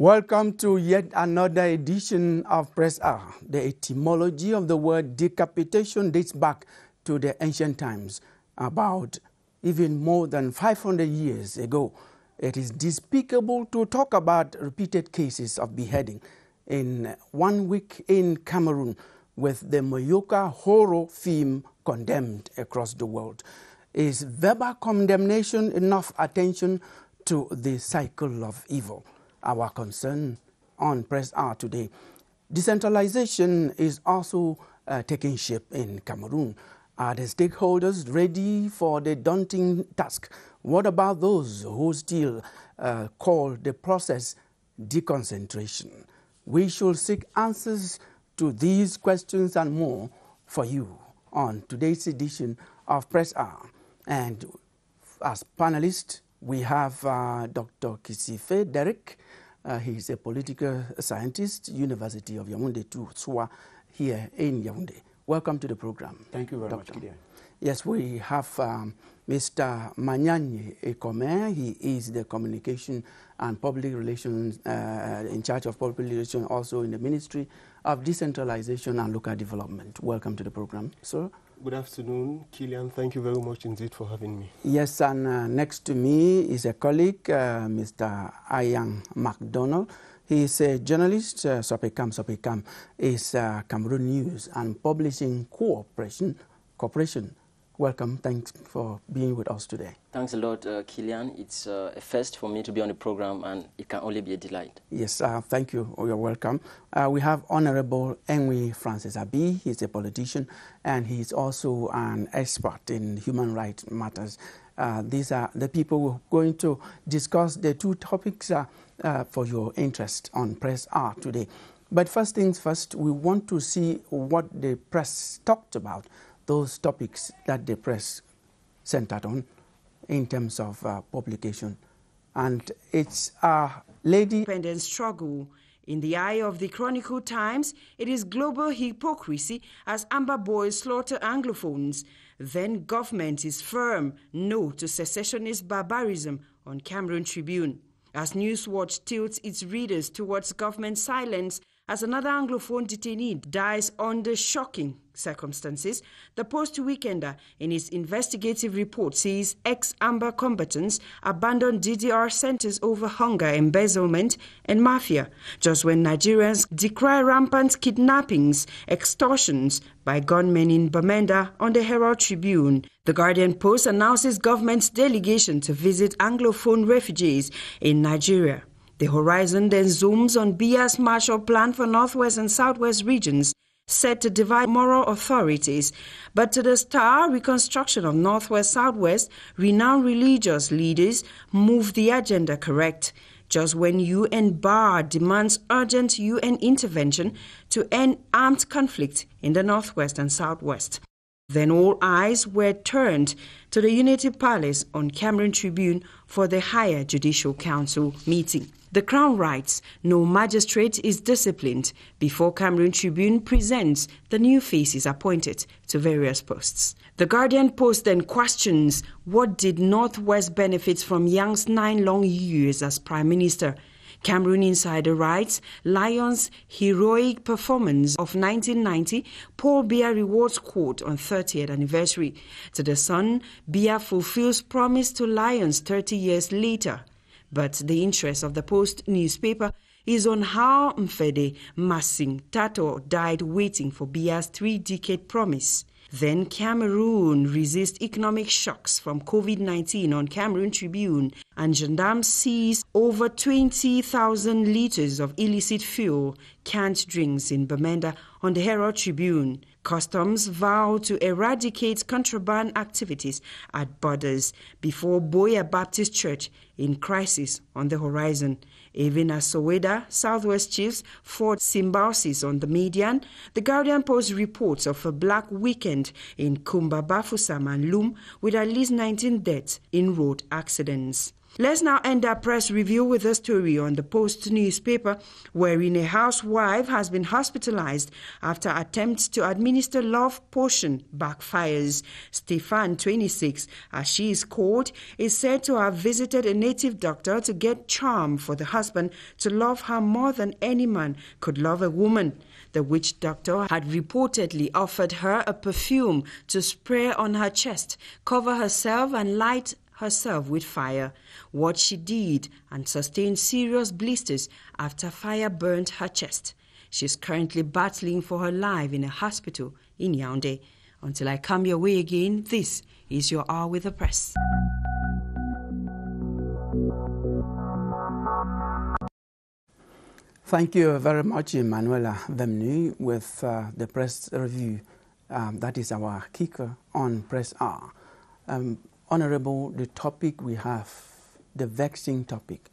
Welcome to yet another edition of Press Hour. The etymology of the word decapitation dates back to the ancient times, about even more than 500 years ago. It is despicable to talk about repeated cases of beheading in 1 week in Cameroon, with the Moyoka horror film condemned across the world. Is verbal condemnation enough attention to the cycle of evil? Our concern on Press Hour today. Decentralization is also taking shape in Cameroon. Are the stakeholders ready for the daunting task? What about those who still call the process deconcentration? We should seek answers to these questions and more for you on today's edition of Press Hour. And as panelists, we have Dr. Kisife Derek. He's a political scientist, University of Yaoundé, Tsua, here in Yaoundé. Welcome to the program. Thank you very much, Gideon. Yes, we have Mr. Manyanye Ekome. He is the communication and public relations, in charge of public relations, also in the Ministry of Decentralization and Local Development. Welcome to the program, sir. Good afternoon, Killian. Thank you very much indeed for having me. Yes, and next to me is a colleague, Mr. Ayang MacDonald. He is a journalist. Sopekam is Cameroon News and Publishing Corporation. Welcome. Thanks for being with us today. Thanks a lot, Killian. It's a first for me to be on the program, and it can only be a delight. Yes, thank you. You're welcome. We have Honorable Enwi Francis Abi. He's a politician, and he's also an expert in human rights matters. These are the people who are going to discuss the two topics for your interest on Press Hour today. But first things first, we want to see what the press talked about, those topics that the press centered on in terms of publication. And it's a lady... Independent struggle. In the eye of the Chronicle Times, it is global hypocrisy as Amber Boys slaughter Anglophones. Then government is firm no to secessionist barbarism on Cameroon Tribune. As Newswatch tilts its readers towards government silence as another Anglophone detainee dies under shocking circumstances, the Post-Weekender, in its investigative report, says ex-Amber combatants abandoned DDR centers over hunger, embezzlement, and mafia, just when Nigerians decry rampant kidnappings, extortions by gunmen in Bamenda on the Herald Tribune. The Guardian Post announces government's delegation to visit Anglophone refugees in Nigeria. The Horizon then zooms on Biya's Marshall Plan for Northwest and Southwest regions, set to divide moral authorities. But to the Star, reconstruction of Northwest-Southwest, renowned religious leaders move the agenda correct, just when UN BAR demands urgent UN intervention to end armed conflict in the Northwest and Southwest. Then all eyes were turned to the Unity Palace on Cameroon Tribune for the Higher Judicial Council meeting. The Crown writes, no magistrate is disciplined before Cameroon Tribune presents the new faces appointed to various posts. The Guardian Post then questions, what did Northwest benefit from Yang's 9 long years as Prime Minister? Cameroon Insider writes, Lion's heroic performance of 1990, Paul Biya rewards quote on 30th anniversary. To the Sun, Biya fulfills promise to Lions 30 years later. But the interest of the Post newspaper is on how Mfede Masing Tato died waiting for Biya's 3-decade promise. Then Cameroon resists economic shocks from COVID-19 on Cameroon Tribune, and gendarmes seize over 20,000 liters of illicit fuel, canned drinks in Bamenda on the Herald Tribune. Customs vow to eradicate contraband activities at borders before Boya Baptist Church in crisis on the horizon. Even as Soweto, Southwest Chiefs fought symbiosis on the median, the Guardian Post reports of a black weekend in Kumba, Bafoussam and Loum with at least 19 deaths in road accidents. Let's now end our press review with a story on the Post newspaper, wherein a housewife has been hospitalized after attempts to administer love potion backfires. Stefan, 26, as she is called, is said to have visited a native doctor to get charm for the husband to love her more than any man could love a woman. The witch doctor had reportedly offered her a perfume to spray on her chest, cover herself and light herself with fire. What she did and sustained serious blisters after fire burnt her chest. She's currently battling for her life in a hospital in Yaoundé. Until I come your way again, this is your Hour with the Press. Thank you very much, Emanuela Vemnu, with the press review. That is our kicker on Press Hour. Honorable, the topic we have, the vexing topic,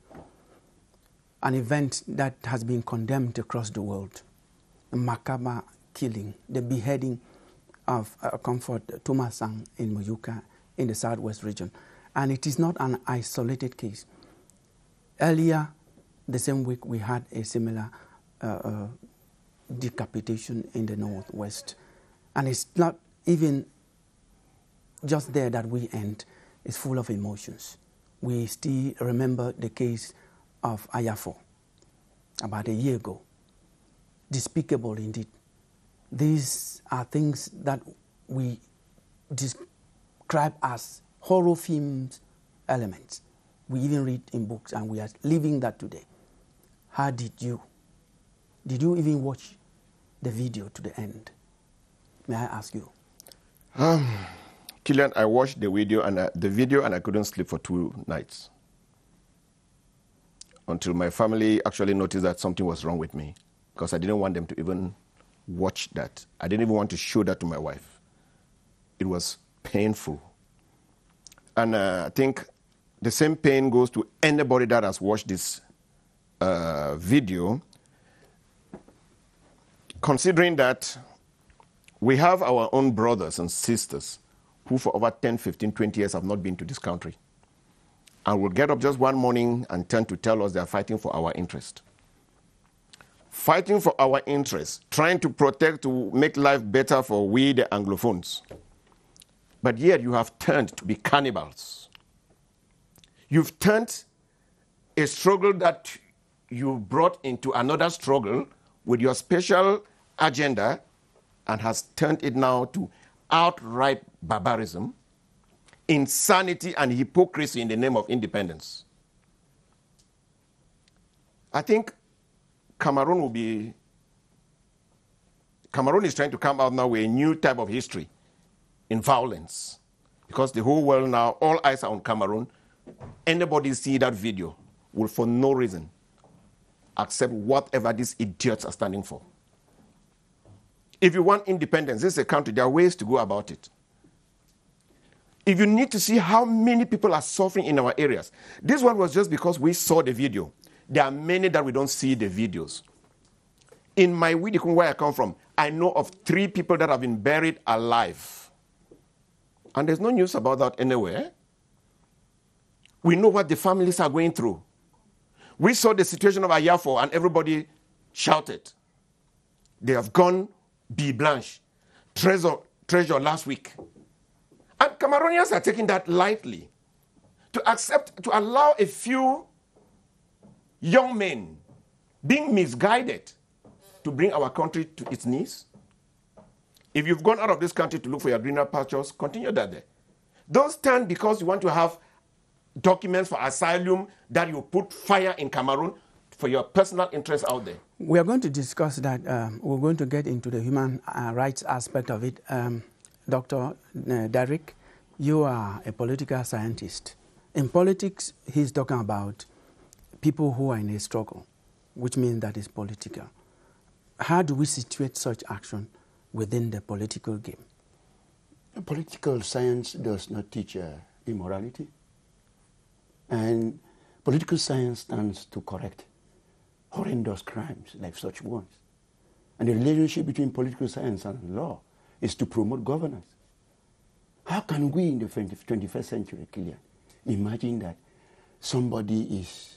an event that has been condemned across the world, the macabre killing, the beheading of Comfort Tumasang in Moyuka in the southwest region. And it is not an isolated case. Earlier, the same week, we had a similar decapitation in the northwest. And it's not even just there that we end. It's full of emotions. We still remember the case of Ayafo about a year ago. Despicable indeed. These are things that we describe as horror films elements. We even read in books, and we are living that today. How did you even watch the video to the end? May I ask you? Killian, I watched the video and I couldn't sleep for 2 nights until my family actually noticed that something was wrong with me, because I didn't want them to even watch that. I didn't even want to show that to my wife. It was painful. And I think the same pain goes to anybody that has watched this video, considering that we have our own brothers and sisters who for over 10, 15, 20 years have not been to this country, and will get up just one morning and tend to tell us they are fighting for our interest. Fighting for our interest, trying to protect, to make life better for we, the Anglophones. But yet you have turned to be cannibals. You've turned a struggle that you brought into another struggle with your special agenda, and has turned it now to outright barbarism, insanity, and hypocrisy in the name of independence. I think Cameroon is trying to come out now with a new type of history in violence, because the whole world now, all eyes are on Cameroon. Anybody see that video will for no reason accept whatever these idiots are standing for. If you want independence, this is a country, there are ways to go about it. If you need to see how many people are suffering in our areas, this one was just because we saw the video. There are many that we don't see the videos. In my Widikun, where I come from, I know of 3 people that have been buried alive. And there's no news about that anywhere. We know what the families are going through. We saw the situation of Ayafo, and everybody shouted. They have gone be blanche, treasure last week. And Cameroonians are taking that lightly. To allow a few young men being misguided to bring our country to its knees. If you've gone out of this country to look for your greener pastures, continue that there. Don't stand because you want to have documents for asylum that you put fire in Cameroon for your personal interests out there. We are going to discuss that. We're going to get into the human rights aspect of it. Dr. Derek, you are a political scientist. In politics, he's talking about people who are in a struggle, which means that is political. How do we situate such action within the political game? Political science does not teach immorality. And political science stands to correct horrendous crimes like such ones. And the relationship between political science and law is to promote governance. How can we in the 21st century, Killian, imagine that somebody is,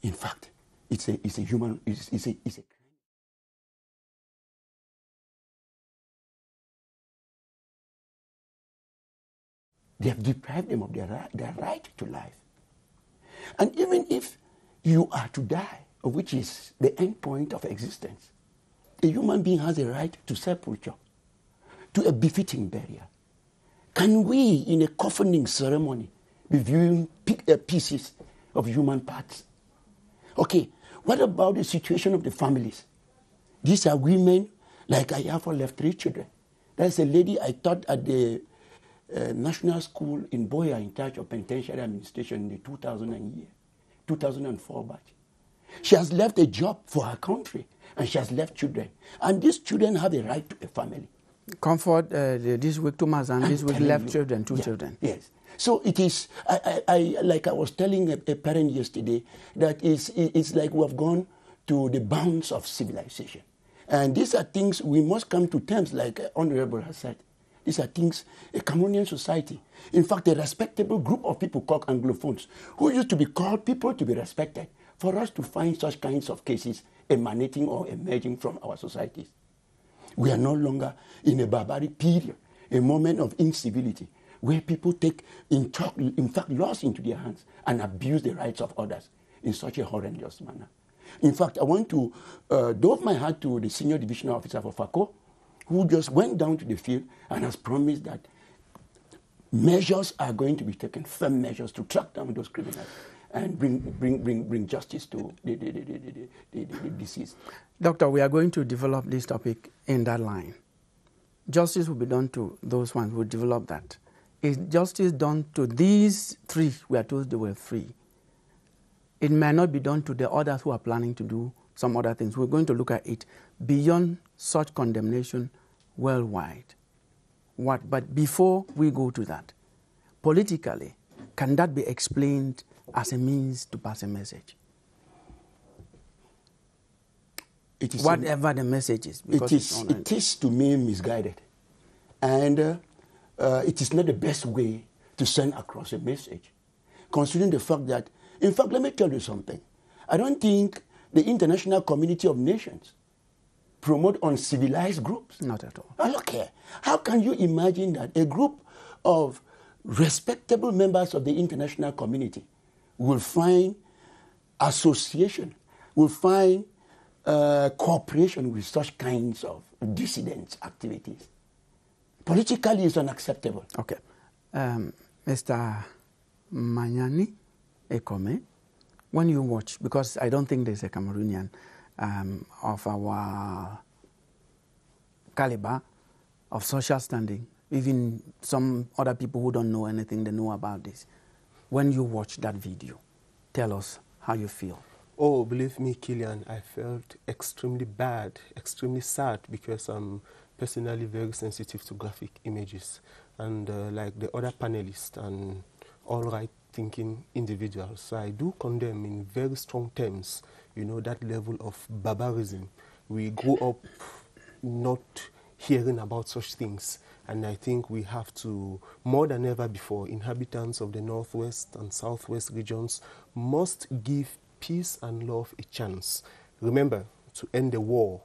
in fact, it's a human, it's a crime. They have deprived them of their right to life. And even if you are to die, which is the end point of existence, a human being has a right to sepulture, to a befitting burial. Can we, in a coffining ceremony, be viewing pieces of human parts? Okay, what about the situation of the families? These are women, like I have left 3 children. There's a lady I taught at the national school in Boya in charge of penitentiary administration in the 2004 batch. She has left a job for her country, and she has left children. And these children have a right to a family. Comfort this week, Thomas, and this week left children, 2 children. Yes. So it is, like I was telling a parent yesterday, that it's like we have gone to the bounds of civilization. And these are things we must come to terms, like Honorable has said. These are things, a Cameroonian society. In fact, a respectable group of people called Anglophones, who used to be called people to be respected, for us to find such kinds of cases emanating or emerging from our societies. We are no longer in a barbaric period, a moment of incivility, where people take, in fact, laws into their hands and abuse the rights of others in such a horrendous manner. In fact, I want to doff my hat to the senior divisional officer for FACO, who just went down to the field and has promised that measures are going to be taken, firm measures to track down those criminals and bring justice to the deceased. Doctor, we are going to develop this topic in that line. Justice will be done to those ones who develop that. Is justice done to these 3? We are told they were 3. It may not be done to the others who are planning to do some other things. We're going to look at it beyond such condemnation worldwide. But before we go to that, politically, can that be explained as a means to pass a message? It is whatever the message is. It is to me misguided. And it is not the best way to send across a message, considering the fact that, in fact, let me tell you something. I don't think the international community of nations promote uncivilized groups. Not at all. Okay. How can you imagine that a group of respectable members of the international community will find association, will find cooperation with such kinds of dissident activities? Politically, it's unacceptable. Okay. Mr. Manyani Ekome, when you watch, because I don't think there's a Cameroonian of our caliber, of social standing, even some other people who don't know anything, they know about this. When you watch that video, tell us how you feel. Oh, believe me, Killian, I felt extremely bad, extremely sad, because I'm personally very sensitive to graphic images. And like the other panelists and all right-thinking individuals, so I do condemn in very strong terms, you know, that level of barbarism. We grew up not hearing about such things. And I think we have to, more than ever before, inhabitants of the Northwest and Southwest regions must give peace and love a chance. Remember, to end the war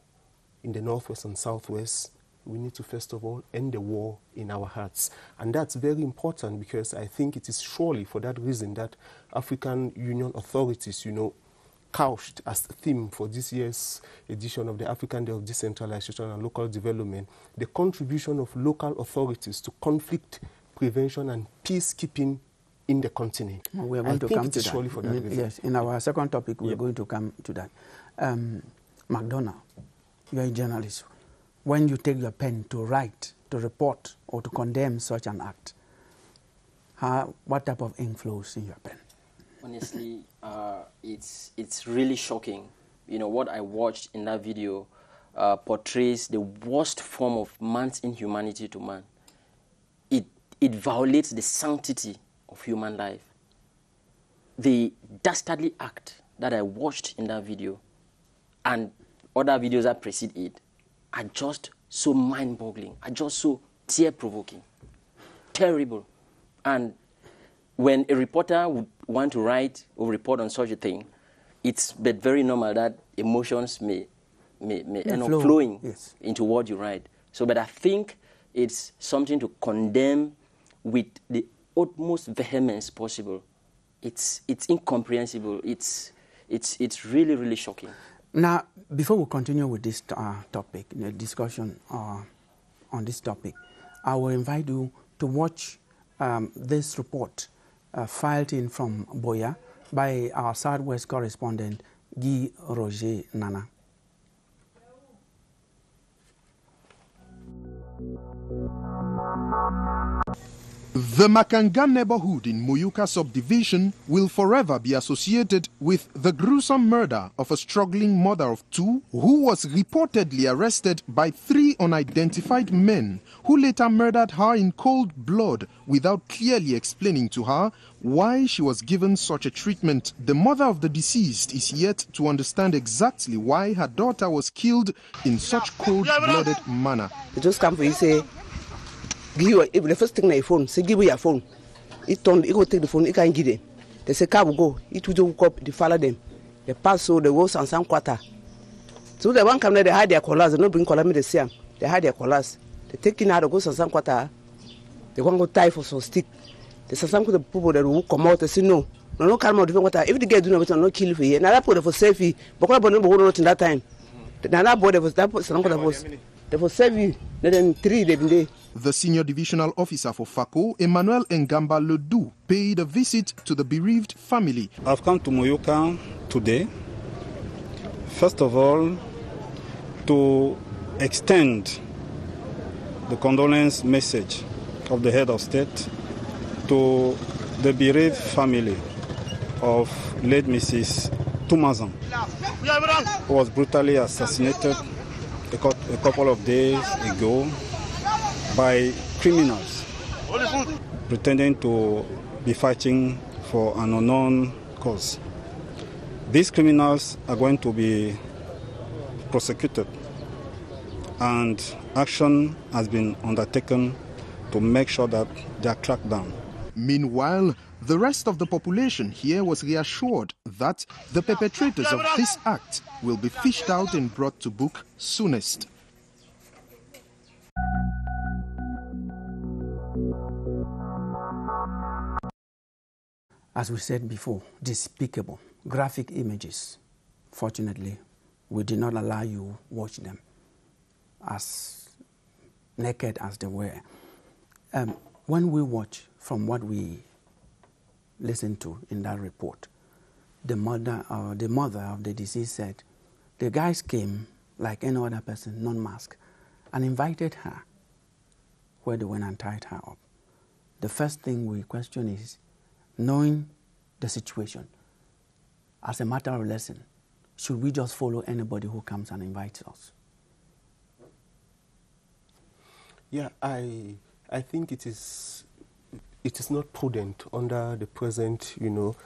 in the Northwest and Southwest, we need to first of all end the war in our hearts. And that's very important, because I think it is surely for that reason that African Union authorities, you know, couched as a theme for this year's edition of the African Day of Decentralization and Local Development, the contribution of local authorities to conflict prevention and peacekeeping in the continent. Well, we are going to come to that. Surely for that reason. Yes, in our second topic, we're going to come to that. McDonald, you're a journalist. When you take your pen to write, to report, or to condemn such an act, what type of ink flows in your pen? Honestly, it's really shocking. You know, what I watched in that video portrays the worst form of man's inhumanity to man. It violates the sanctity of human life. The dastardly act that I watched in that video and other videos that precede it are just so mind-boggling, are just so tear-provoking, terrible. And when a reporter want to write or report on such a thing, it's but very normal that emotions may end up flowing into what you write. So, but I think it's something to condemn with the utmost vehemence possible. It's incomprehensible. It's really, really shocking. Now, before we continue with this topic, the discussion on this topic, I will invite you to watch this report filed in from Boya by our Southwest correspondent, Guy Roger Nana. The Makanga neighborhood in Muyuka subdivision will forever be associated with the gruesome murder of a struggling mother of two who was reportedly arrested by 3 unidentified men who later murdered her in cold blood without clearly explaining to her why she was given such a treatment. The mother of the deceased is yet to understand exactly why her daughter was killed in such cold-blooded manner. They just come for you say, give you the first thing on your phone, say give you your phone. It go take the phone, it can't give them. They say car will go, it will go up, they follow them. They pass so the walls and some quarter. So the one come there, they hide their collars, they don't bring collar me the same. They hide their collars. They take in out the ghost and some quarter. They want to go tie for some stick. They say some people that will come out, they say no come out different water. If the girl do not no kill for you. Now that put for safety, but what about no in that time? Now that boy was that some was they for safety, then 3 they been there. The senior divisional officer for FACO, Emmanuel Ngamba Ledoux, paid a visit to the bereaved family. I've come to Muyuka today, first of all, to extend the condolence message of the head of state to the bereaved family of late Mrs. Tumazan, who was brutally assassinated a couple of days ago by criminals pretending to be fighting for an unknown cause. These criminals are going to be prosecuted, and action has been undertaken to make sure that they are tracked down. Meanwhile, the rest of the population here was reassured that the perpetrators of this act will be fished out and brought to book soonest. As we said before, despicable, graphic images. Fortunately, we did not allow you to watch them as naked as they were. When we watch from what we listened to in that report, the mother of the deceased said, the guys came like any other person, non-masked, and invited her where they went and tied her up. The first thing we question is, knowing the situation, as a matter of lesson, should we just follow anybody who comes and invites us? Yeah, I think it is not prudent under the present,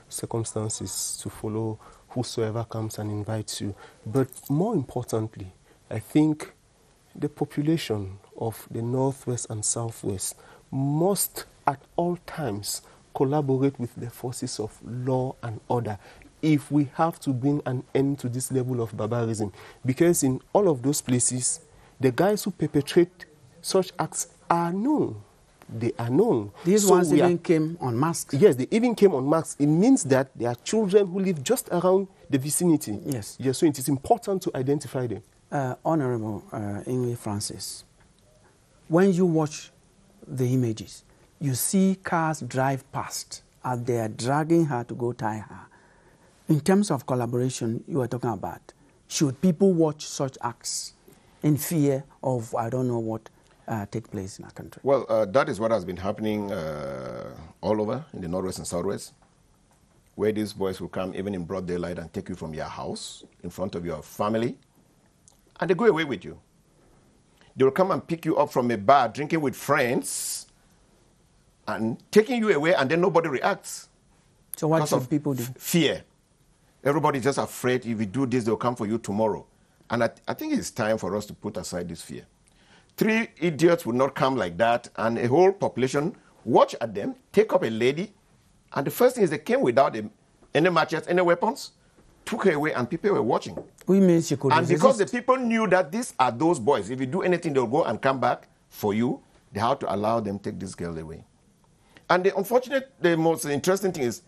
circumstances to follow whosoever comes and invites you. But more importantly, I think the population of the Northwest and Southwest must at all times collaborate with the forces of law and order if we have to bring an end to this level of barbarism. Because in all of those places, the guys who perpetrate such acts are known. They are known. These ones even came on masks. Yes, they even came on masks. It means that there are children who live just around the vicinity. Yes. Yes, so it is important to identify them. Honorable Ingrid Francis, when you watch the images, you see cars drive past as they are dragging her to go tie her. In terms of collaboration you were talking about, should people watch such acts in fear of, I don't know what, take place in our country? Well, that is what has been happening all over in the Northwest and Southwest, where these boys will come even in broad daylight and take you from your house in front of your family, and they go away with you. They will come and pick you up from a bar, drinking with friends, and taking you away, and then nobody reacts. So what should people do? Fear. Everybody's just afraid if you do this, they'll come for you tomorrow. And I think it's time for us to put aside this fear. 3 idiots would not come like that, and a whole population watch at them, take up a lady, And the first thing is they came without any machetes, any weapons, took her away, and people were watching. We mean she could And resist. because the people knew that these are those boys, if you do anything, they'll go and come back for you, they had to allow them to take this girl away. And the most interesting thing is,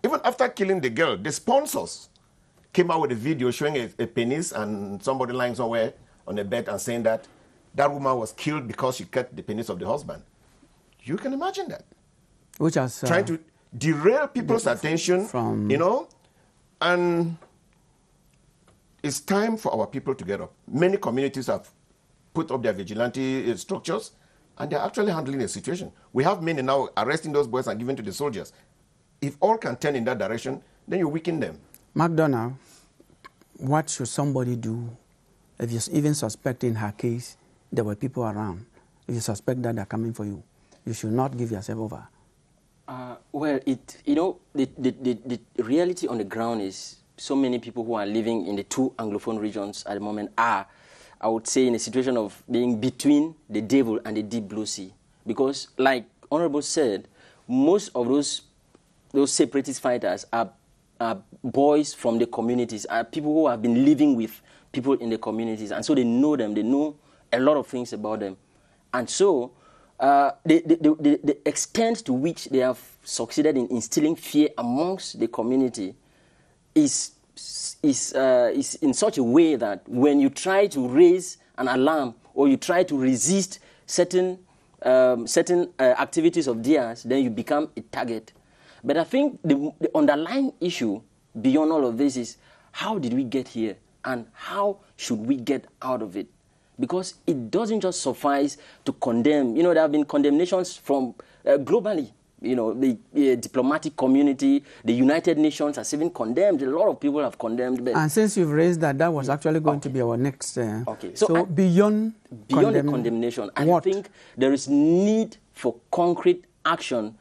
even after killing the girl, the sponsors came out with a video showing a penis and somebody lying somewhere on a bed and saying that that woman was killed because she cut the penis of the husband. You can imagine that. Which is trying to derail people's attention from, and it's time for our people to get up. Many communities have put up their vigilante structures, and they're actually handling the situation. We have many now arresting those boys and giving to the soldiers. If all can turn in that direction, then you weaken them. McDonough, what should somebody do if you're even suspecting her case, there were people around? If you suspect that they're coming for you, you should not give yourself over. Well, the reality on the ground is so many people who are living in the two Anglophone regions at the moment are, I would say, in a situation of being between the devil and the deep blue sea. Because, like Honorable said, most of those separatist fighters are boys from the communities, are people who have been living with people in the communities. And so they know them, they know a lot of things about them. And so the extent to which they have succeeded in instilling fear amongst the community is in such a way that when you try to raise an alarm or you try to resist certain activities of theirs, then you become a target. But I think the underlying issue beyond all of this is, how did we get here and how should we get out of it? Because it doesn't just suffice to condemn. There have been condemnations from globally. The diplomatic community, the United Nations has even condemned. A lot of people have condemned. But and since you've raised that, that was actually going to be our next. Okay. So beyond the condemnation, I think there is need for concrete action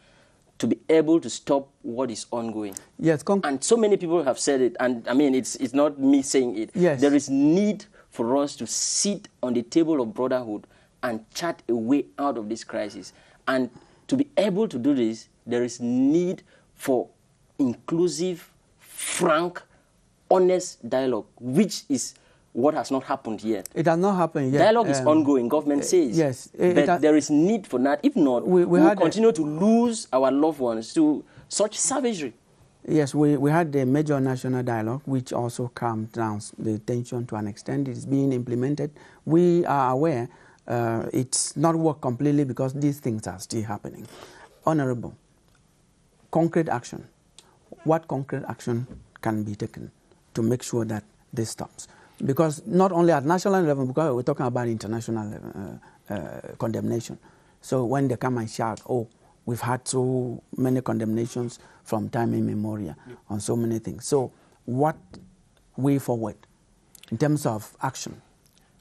to be able to stop what is ongoing. Yes. And so many people have said it, and I mean, it's not me saying it. Yes. There is need for us to sit on the table of brotherhood and chart a way out of this crisis. And to be able to do this, there is need for inclusive, frank, honest dialogue, which is what has not happened yet. It has not happened yet. Dialogue is ongoing, government says. Yes. But there is need for that. If not, we will continue to lose our loved ones to such savagery. Yes, we had the major national dialogue, which also calmed down the tension to an extent. It is being implemented. We are aware it's not worked completely because these things are still happening. Honorable, concrete action. What concrete action can be taken to make sure that this stops? Because not only at national level, because we're talking about international condemnation. So when they come and shout, oh, we've had so many condemnations from time immemorial on so many things. So what way forward in terms of action?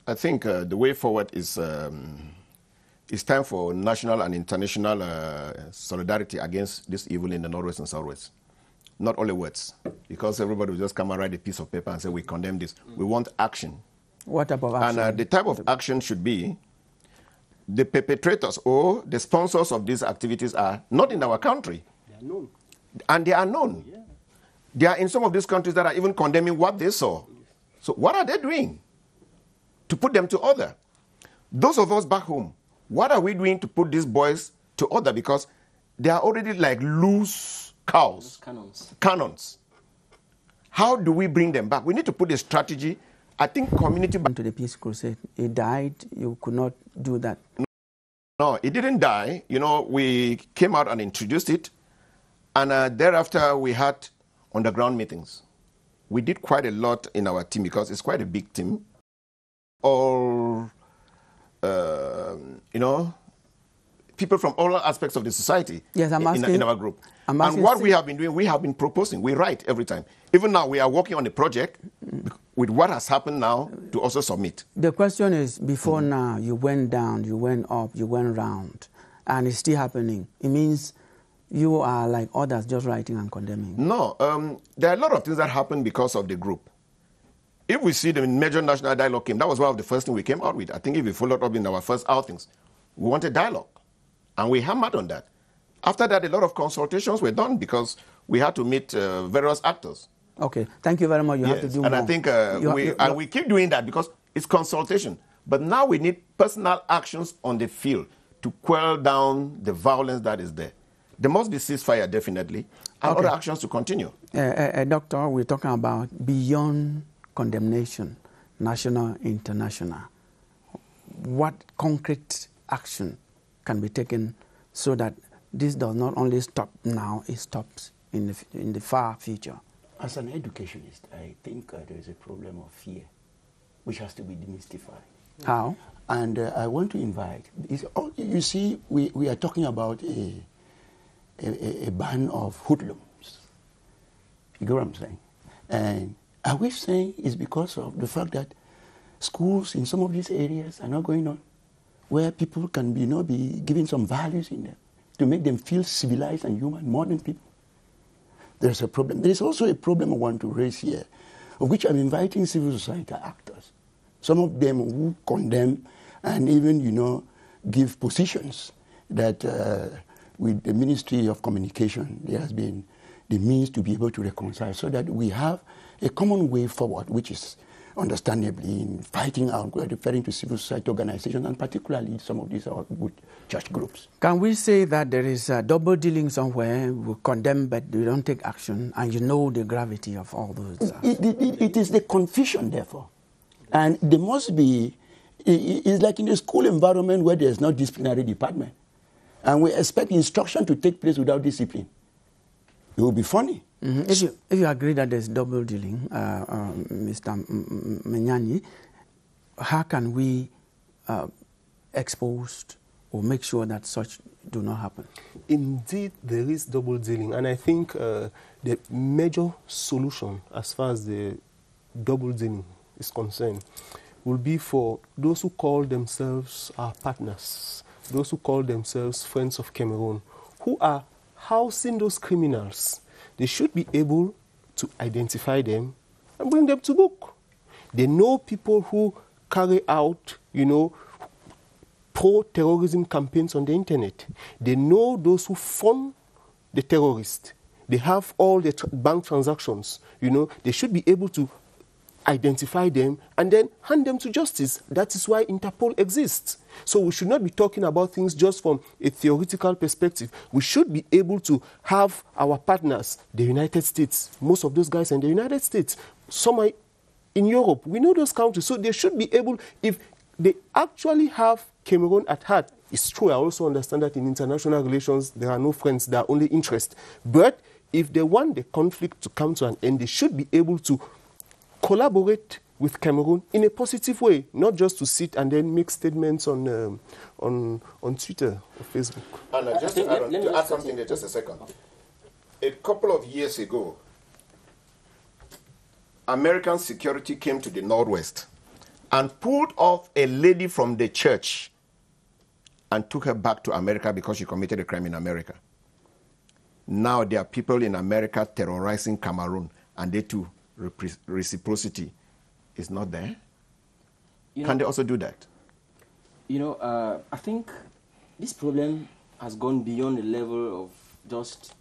I think the way forward is it's time for national and international solidarity against this evil in the Northwest and Southwest. Not only words, because everybody will just come and write a piece of paper and say, we condemn this. We want action. What type of action? And the type of action should be, the perpetrators or the sponsors of these activities are not in our country. They are known. And they are known. Yeah. They are in some of these countries that are even condemning what they saw. So what are they doing to put them to order? Those of us back home, what are we doing to put these boys to order? Because they are already like loose cows. Cannons. How do we bring them back? We need to put a strategy. I think community... To the peace crusade, it died. You could not do that. No, it didn't die. We came out and introduced it. And thereafter, we had underground meetings. We did quite a lot in our team because it's quite a big team. All, people from all aspects of the society. Yes, I'm asking, in our group. And what we have been doing, we have been proposing. We write every time. Even now, we are working on a project with what has happened now to also submit. The question is, before now, you went down, you went up, you went round, and it's still happening. It means you are like others, just writing and condemning. No, there are a lot of things that happen because of the group. If we see the major national dialogue came, that was one of the first things we came out with. I think if we followed up in our first outings, we wanted dialogue. And we hammered on that. After that, a lot of consultations were done because we had to meet various actors. Okay, thank you very much. You have to do and more. I think we keep doing that because it's consultation. But now we need personal actions on the field to quell down the violence that is there. There must be ceasefire, definitely, and other actions to continue. Doctor, we're talking about beyond condemnation, national, international. What concrete action can be taken so that this does not only stop now, it stops in the far future? As an educationist, I think there is a problem of fear, which has to be demystified. How? And I want to invite, you see, we are talking about a ban of hoodlums. You get what I'm saying? And are we saying it's because of the fact that schools in some of these areas are not going on, where people can be given some values in them to make them feel civilized and human, modern people? There's a problem. There is also a problem I want to raise here, of which I'm inviting civil society actors, some of them who condemn and even, give positions that with the Ministry of Communication, there has been the means to be able to reconcile so that we have a common way forward, which is understandably in fighting out, referring to civil society organizations, and particularly some of these are good church groups. Can we say that there is a double dealing somewhere? We condemn, but we don't take action, and you know the gravity of all those? It is the confusion, therefore. And there must be, it's like in a school environment where there's no disciplinary department, and we expect instruction to take place without discipline. It will be funny. Mm-hmm. If you agree that there's double dealing, Mr. Menyani, how can we expose or make sure that such do not happen? Indeed, there is double dealing, and I think the major solution as far as the double dealing is concerned will be for those who call themselves our partners, those who call themselves friends of Cameroon, who are housing those criminals. They should be able to identify them and bring them to book. They know people who carry out, pro-terrorism campaigns on the internet. They know those who fund the terrorists. They have all the bank transactions. They should be able to identify them and then hand them to justice. That is why Interpol exists. So we should not be talking about things just from a theoretical perspective. We should be able to have our partners, the United States. Most of those guys are in the United States. Some are in Europe. We know those countries. So they should be able, if they actually have Cameroon at heart. It's true, I also understand that in international relations, there are no friends, there are only interests. But if they want the conflict to come to an end, they should be able to collaborate with Cameroon in a positive way, not just to sit and then make statements on Twitter or Facebook. And just to add something there, just a second. A couple of years ago, American security came to the Northwest and pulled off a lady from the church and took her back to America because she committed a crime in America. Now there are people in America terrorizing Cameroon, and they too, reciprocity is not there. Can they also do that? I think this problem has gone beyond the level of just,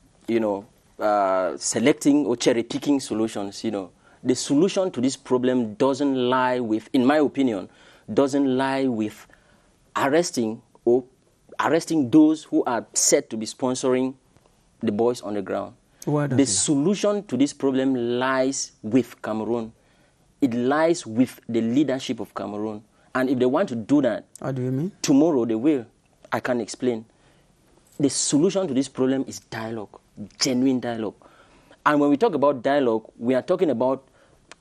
selecting or cherry-picking solutions, The solution to this problem doesn't lie with, in my opinion, doesn't lie with arresting those who are said to be sponsoring the boys on the ground. The solution to this problem lies with Cameroon. It lies with the leadership of Cameroon. And if they want to do that, what do you mean? Tomorrow they will. I can't explain. The solution to this problem is dialogue, genuine dialogue. And when we talk about dialogue, we are talking about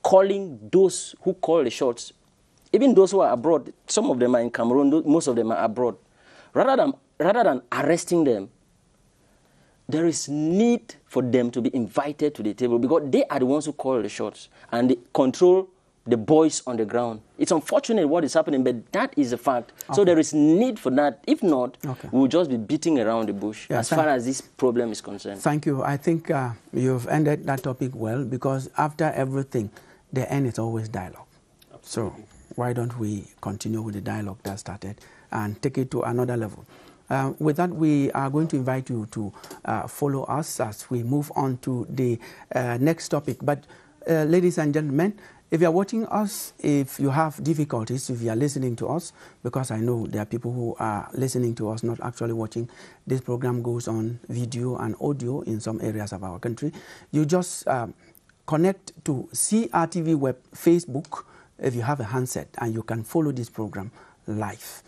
calling those who call the shots, even those who are abroad. Some of them are in Cameroon, most of them are abroad. Rather than arresting them, there is need for them to be invited to the table because they are the ones who call the shots and they control the boys on the ground. It's unfortunate what is happening, but that is a fact. Okay. So there is need for that. If not, we'll just be beating around the bush as far as this problem is concerned. Thank you. I think you've ended that topic well because after everything, the end is always dialogue. Absolutely. So why don't we continue with the dialogue that started and take it to another level? With that, we are going to invite you to follow us as we move on to the next topic. But ladies and gentlemen, if you are watching us, if you have difficulties, if you are listening to us, because I know there are people who are listening to us, not actually watching, this program goes on video and audio in some areas of our country. You just connect to CRTV Web Facebook if you have a handset, and you can follow this program live.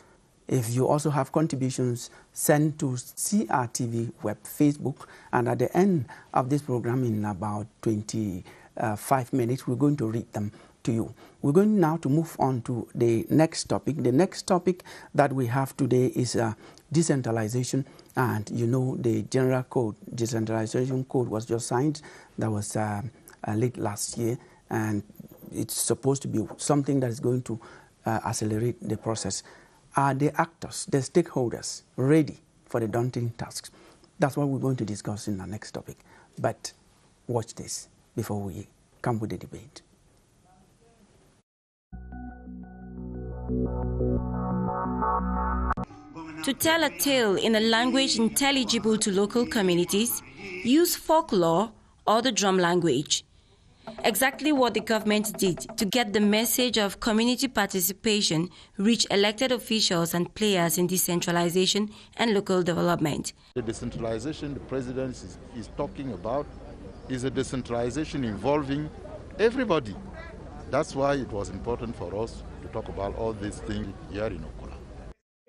If you also have contributions, send to CRTV Web Facebook, and at the end of this program, in about 25 minutes, we're going to read them to you. We're going now to move on to the next topic. The next topic that we have today is decentralization, and you know the General Code, Decentralization Code was just signed. That was late last year, and it's supposed to be something that is going to accelerate the process. Are the actors, the stakeholders, ready for the daunting tasks? That's what we're going to discuss in our next topic. But watch this before we come with the debate. To tell a tale in a language intelligible to local communities, use folklore or the drum language. Exactly what the government did to get the message of community participation reach elected officials and players in decentralization and local development. The decentralization the president is talking about is a decentralization involving everybody. That's why it was important for us to talk about all these things here in Okola.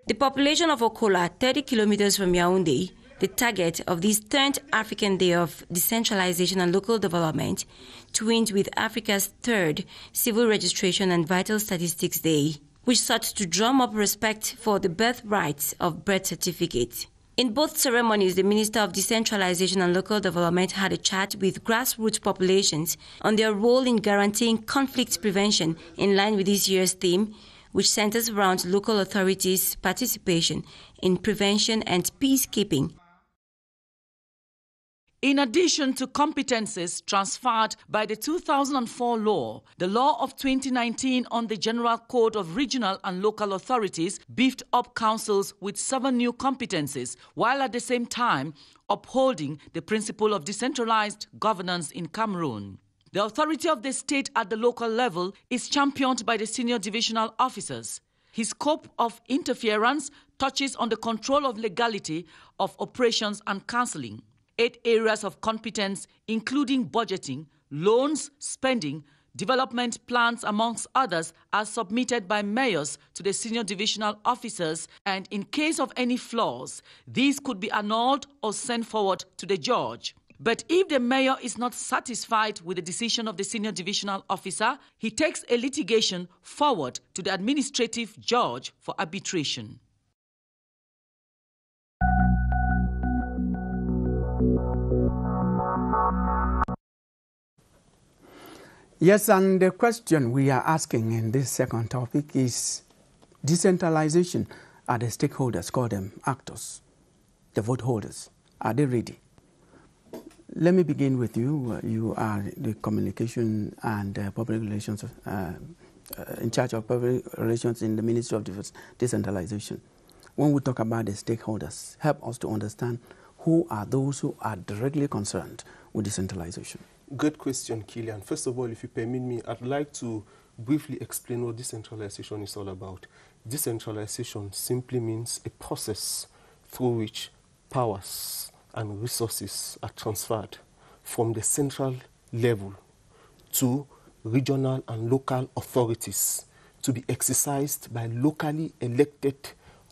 The population of Okola, 30 kilometers from Yaoundé, the target of this 10th African Day of Decentralization and Local Development, twinned with Africa's 3rd Civil Registration and Vital Statistics Day, which sought to drum up respect for the birthright of birth certificates. In both ceremonies, the Minister of Decentralization and Local Development had a chat with grassroots populations on their role in guaranteeing conflict prevention in line with this year's theme, which centers around local authorities' participation in prevention and peacekeeping. In addition to competences transferred by the 2004 law, the law of 2019 on the General Code of Regional and Local Authorities beefed up councils with 7 new competences, while at the same time upholding the principle of decentralized governance in Cameroon. The authority of the state at the local level is championed by the senior divisional officers. His scope of interference touches on the control of legality of operations and counseling. 8 areas of competence, including budgeting, loans, spending, development plans, amongst others, are submitted by mayors to the senior divisional officers, and in case of any flaws, these could be annulled or sent forward to the judge. But if the mayor is not satisfied with the decision of the senior divisional officer, he takes a litigation forward to the administrative judge for arbitration. Yes, and the question we are asking in this second topic is decentralization. Are the stakeholders, call them actors, the vote holders, are they ready? Let me begin with you. You are the communication and public relations, in charge of public relations in the Ministry of Decentralization. When we talk about the stakeholders, help us to understand who are those who are directly concerned with decentralization. Good question, Killian. First of all, if you permit me, I'd like to briefly explain what decentralization is all about. Decentralization simply means a process through which powers and resources are transferred from the central level to regional and local authorities to be exercised by locally elected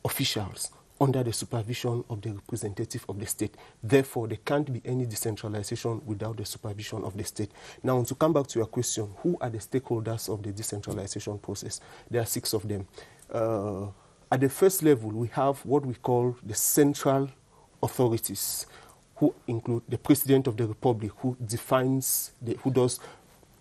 officials under the supervision of the representative of the state. Therefore, there can't be any decentralization without the supervision of the state. Now, to come back to your question, who are the stakeholders of the decentralization process? There are 6 of them. At the first level, we have what we call the central authorities, who include the President of the Republic, who does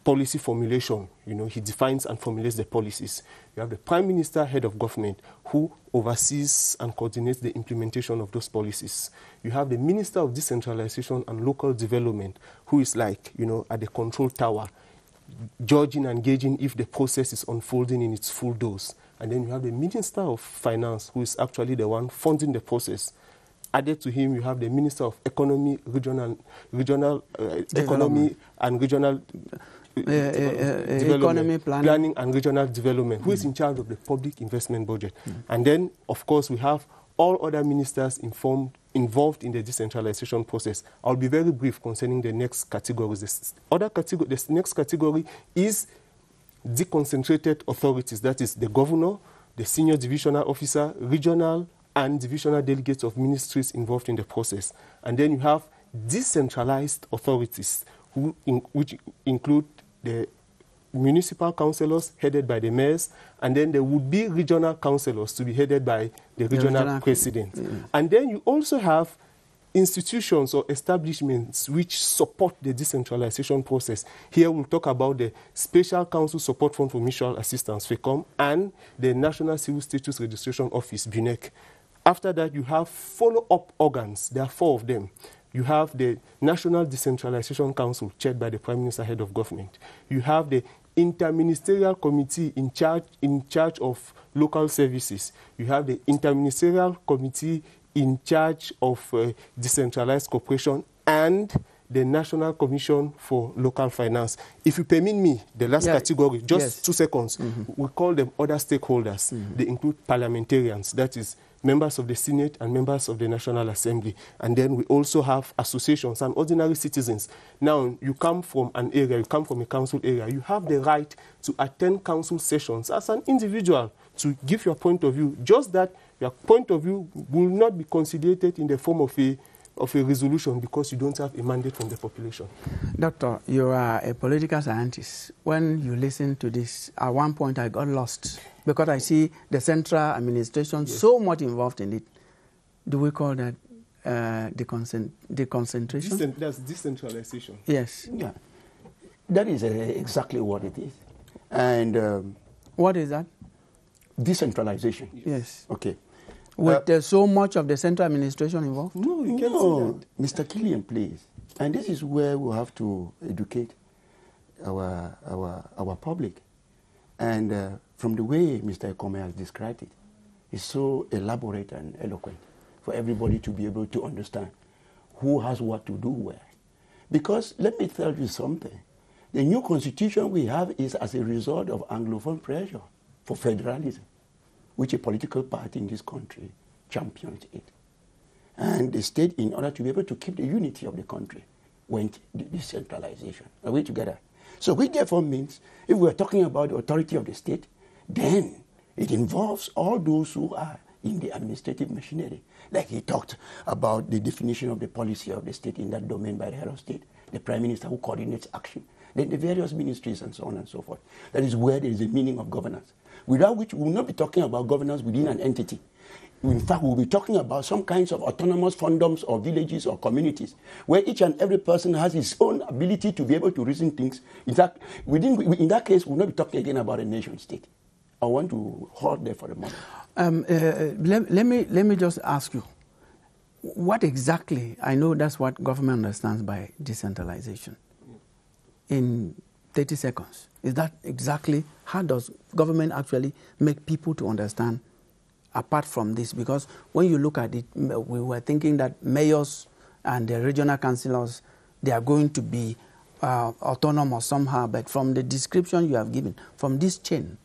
policy formulation. He defines and formulates the policies. You have the Prime Minister, head of government, who oversees and coordinates the implementation of those policies. You have the Minister of Decentralization and Local Development, who is like, at the control tower, judging and gauging if the process is unfolding in its full dose. And then you have the Minister of Finance, who is actually the one funding the process. Added to him, you have the Minister of Economy, Economy and Regional Economy Planning and Regional Development, who is in charge of the public investment budget. And then, of course, we have all other ministers involved in the decentralization process. I'll be very brief concerning the next categories. The next category is deconcentrated authorities. That is the governor, the senior divisional officer, regional and divisional delegates of ministries involved in the process. And then you have decentralized authorities, which include the municipal councillors headed by the mayors, and then there would be regional councillors to be headed by the regional president. And then you also have institutions or establishments which support the decentralization process. Here we'll talk about the Special Council Support Fund for Mutual Assistance, FECOM, and the National Civil Status Registration Office, BUNEC. After that, you have follow-up organs. There are 4 of them. You have the National Decentralization Council, chaired by the Prime Minister, head of government. You have the Interministerial Committee in charge of local services. You have the Interministerial Committee in charge of decentralized cooperation, and the National Commission for Local Finance. If you permit me, the last category, just 2 seconds, we call them other stakeholders. They include parliamentarians, that is, members of the Senate and members of the National Assembly. And then we also have associations and ordinary citizens. Now, you come from an area, you come from a council area, you have the right to attend council sessions as an individual to give your point of view, just that your point of view will not be considered in the form of a resolution because you don't have a mandate from the population. Doctor, you are a political scientist. When you listen to this, at one point I got lost because I see the central administration so much involved in it. Do we call that deconcentration? That's decentralization. Yes. Yeah. That is exactly what it is. And what is that? Decentralization. Yes. Okay. With so much of the central administration involved? No, you can't say that. Mr. Killian, please. And this is where we have to educate our public. And from the way Mr. Ekome has described it, it's so elaborate and eloquent for everybody to be able to understand who has what to do where. Because let me tell you something. The new constitution we have is as a result of Anglophone pressure for federalism, which a political party in this country champions it. And the state, in order to be able to keep the unity of the country, went decentralization. Are we together? So which therefore means, if we're talking about the authority of the state, then it involves all those who are in the administrative machinery. Like he talked about the definition of the policy of the state in that domain by the head of state, the prime minister who coordinates action, then the various ministries and so on and so forth. That is where there is a meaning of governance, without which we will not be talking about governance within an entity. In fact, we'll be talking about some kinds of autonomous fondoms or villages or communities where each and every person has his own ability to be able to reason things. In fact, in that case, we'll not be talking again about a nation state. I want to hold there for a moment. Let me just ask you, what exactly, I know that's what government understands by decentralization. In 30 seconds, is that exactly, how does government actually make people to understand apart from this? Because when you look at it, we were thinking that mayors and the regional councillors, they are going to be autonomous somehow, but from the description you have given, from this chain,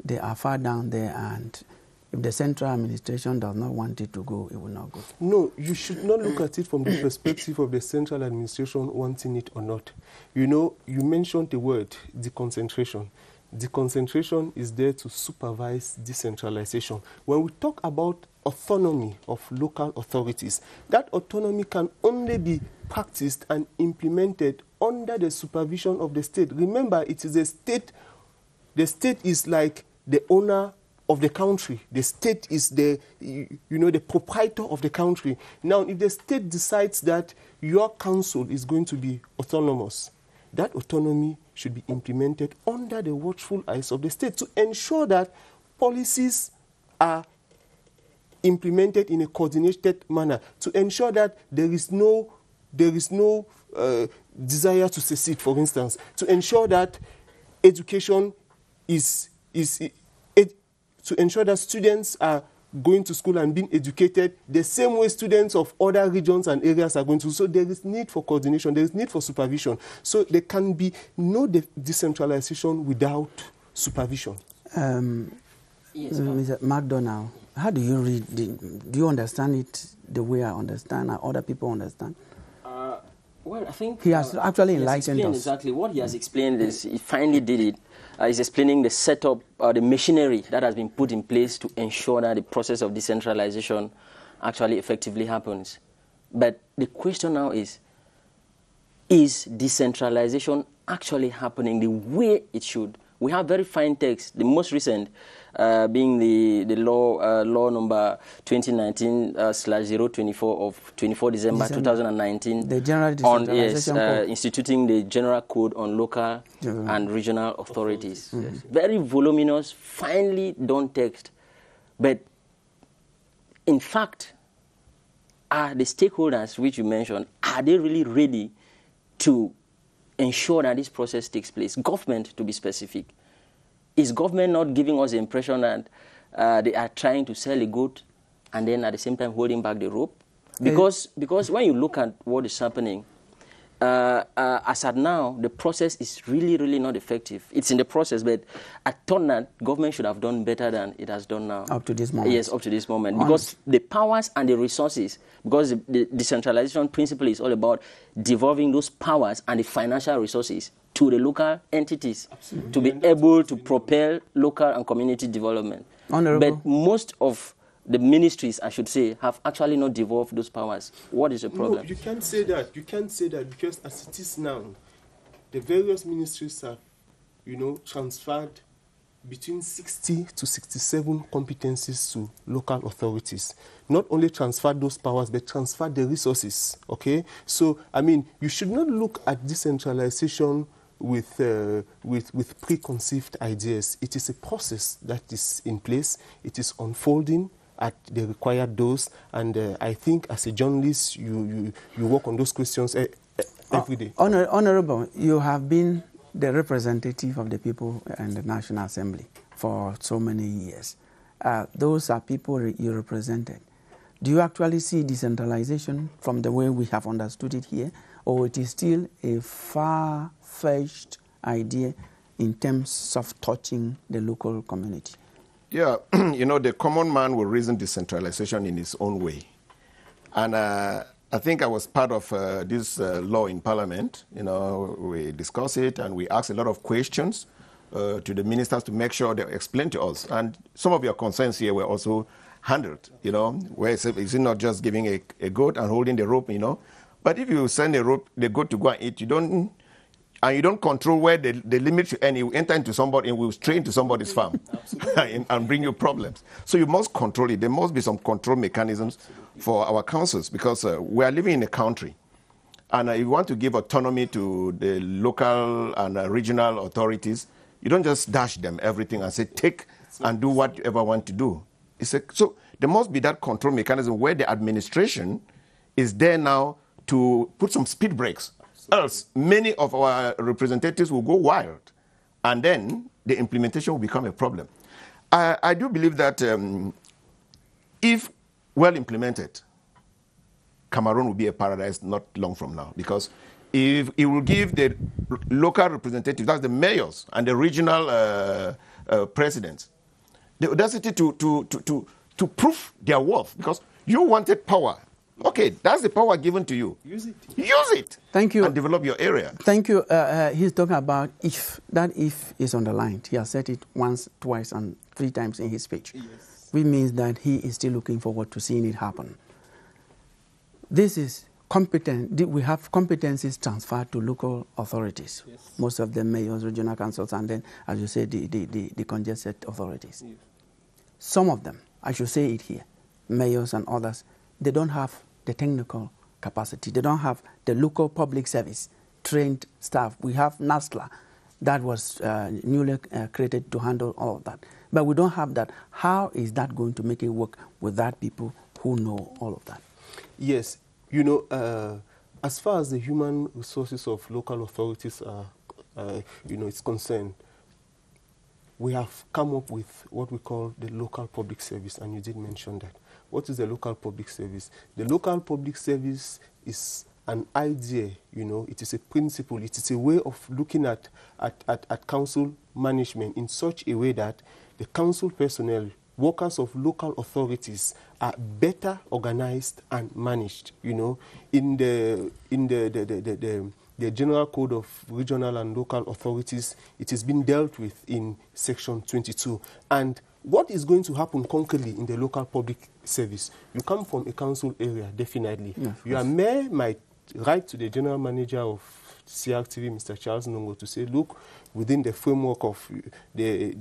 they are far down there, and if the central administration does not want it to go, it will not go. No, you should not look at it from the perspective of the central administration wanting it or not. You know, you mentioned the word deconcentration. Deconcentration is there to supervise decentralization. When we talk about autonomy of local authorities, that autonomy can only be practiced and implemented under the supervision of the state. Remember, it is a state. The state is like the owner of the country. The state is the proprietor of the country. Now, if the state decides that your council is going to be autonomous, that autonomy should be implemented under the watchful eyes of the state to ensure that policies are implemented in a coordinated manner, to ensure that there is no desire to secede, for instance, to ensure that education to ensure that students are going to school and being educated the same way students of other regions and areas are going to. So there is need for coordination, there is need for supervision. So there can be no decentralization without supervision. Yes, Mr. McDonald, how do you read, do you understand it the way I understand, or other people understand? Well, I think he has actually enlightened us. Exactly what he has explained is he finally did it. He's explaining the setup, the machinery that has been put in place to ensure that the process of decentralization actually effectively happens. But the question now is decentralization actually happening the way it should? We have very fine text, the most recent being the law number 2019/024 of 24 December 2019 the General Decentralization Code. Instituting the General Code on Local and Regional Authorities. Yes. Very voluminous, finely done text. But in fact, are the stakeholders which you mentioned, are they really ready to ensure that this process takes place? Government, to be specific. Is government not giving us the impression that they are trying to sell a goat and then at the same time holding back the rope? Because when you look at what is happening, as at now, the process is really not effective. It's in the process, but I thought that government should have done better than it has done now. Up to this moment. Yes, up to this moment. Because the powers and the resources, because the decentralization principle is all about devolving those powers and the financial resources to the local entities to be able to propel local and community development. Honorable. But most of the ministries, I should say, have actually not devolved those powers. What is the problem? No, you can't say that. You can't say that because as it is now, the various ministries have, transferred between 60 to 67 competencies to local authorities. Not only transfer those powers, but transfer the resources, okay? So, I mean, you should not look at decentralization with preconceived ideas. It is a process that is in place. It is unfolding at the required dose, and I think as a journalist, you work on those questions every day. Honorable, you have been the representative of the people in the National Assembly for so many years. Those are people you represented. Do you actually see decentralization from the way we have understood it here, or it is still a far-fetched idea in terms of touching the local community? Yeah, the common man will reason decentralization in his own way. And I think I was part of this law in Parliament. We discussed it and we asked a lot of questions to the ministers to make sure they explain to us. And some of your concerns here were also handled, where is it not just giving a goat and holding the rope, But if you send the goat to go and eat, you don't control where the limit should end. You enter into somebody and will stray into somebody's farm and bring you problems. So you must control it. There must be some control mechanisms for our councils because we are living in a country. And if you want to give autonomy to the local and regional authorities, you don't just dash them everything and say, take and do whatever you want to do. So there must be that control mechanism where the administration is there now to put some speed brakes. Else, many of our representatives will go wild, and then the implementation will become a problem. I do believe that if well implemented, Cameroon will be a paradise not long from now, because if it will give the local representatives, that's the mayors and the regional presidents, the audacity to prove their worth, because you wanted power. Okay, that's the power given to you. Use it. Use it. Thank you. And develop your area. Thank you. He's talking about if. That if is underlined. He has said it once, twice, and 3 times in his speech. Yes. Which means that he is still looking forward to seeing it happen. This is competent. We have competencies transferred to local authorities. Yes. Most of them mayors, regional councils, and then, as you said, the congested authorities. Yes. Some of them, I should say it here, mayors and others, they don't have the technical capacity. They don't have the local public service trained staff. We have NASLA that was newly created to handle all of that. But we don't have that. How is that going to make it work without people who know all of that? Yes. As far as the human resources of local authorities are, is concerned, we have come up with what we call the local public service, and you did mention that. What is the local public service? The local public service is an idea, you know, it is a principle, it is a way of looking at council management in such a way that the council personnel, workers of local authorities, are better organized and managed, you know. In the General Code of Regional and Local Authorities, it has been dealt with in Section 22. And what is going to happen concretely in the local public service? You come from a council area, definitely. Yeah, your mayor might write to the general manager of CRTV, Mr. Charles Nongo, to say, look, within the framework of the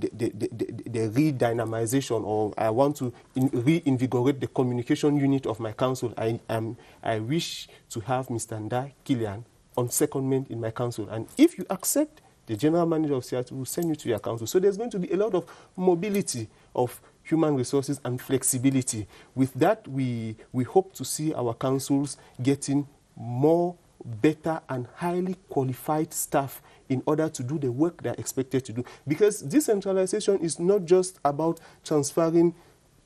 re-dynamization, or I want to reinvigorate the communication unit of my council, I wish to have Mr. Ndai Kilian on secondment in my council. And if you accept, the general manager of CRTV will send you to your council. So there's going to be a lot of mobility of human resources and flexibility. With that, we hope to see our councils getting more better and highly qualified staff in order to do the work they're expected to do. Because decentralization is not just about transferring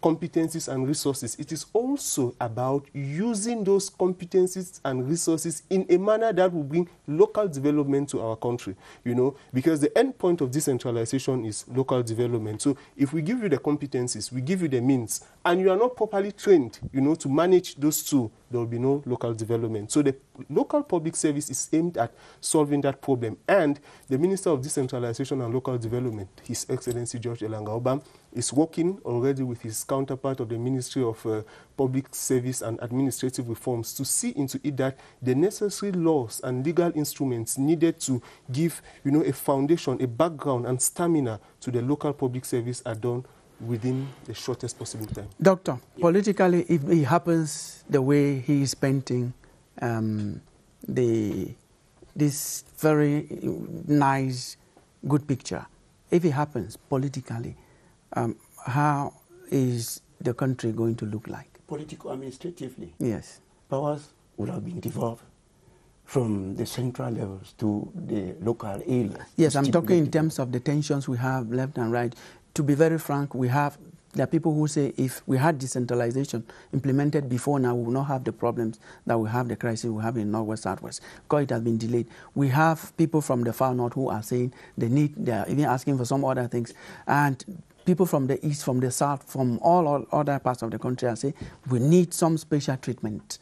competencies and resources. It is also about using those competencies and resources in a manner that will bring local development to our country, you know, because the end point of decentralization is local development. So if we give you the competencies, we give you the means, and you are not properly trained, you know, to manage those two, there will be no local development. So the local public service is aimed at solving that problem. And the Minister of Decentralization and Local Development, His Excellency George Elanga Obam, is working already with his counterpart of the Ministry of Public Service and Administrative Reforms to see into it that the necessary laws and legal instruments needed to give, you know, a foundation, a background and stamina to the local public service are done within the shortest possible time. Doctor, politically, if it happens the way he is painting this very nice, good picture, if it happens politically, how is the country going to look like? Politico-administratively? Yes. Powers would have been devolved from the central levels to the local areas. Yes, I'm talking in terms of the tensions we have left and right. To be very frank, there are people who say if we had decentralization implemented before now, we will not have the problems that we have, the crisis we have in Northwest, Southwest, because it has been delayed. We have people from the far north who are saying they are even asking for some other things. And people from the east, from the south, from all other parts of the country are saying we need some special treatment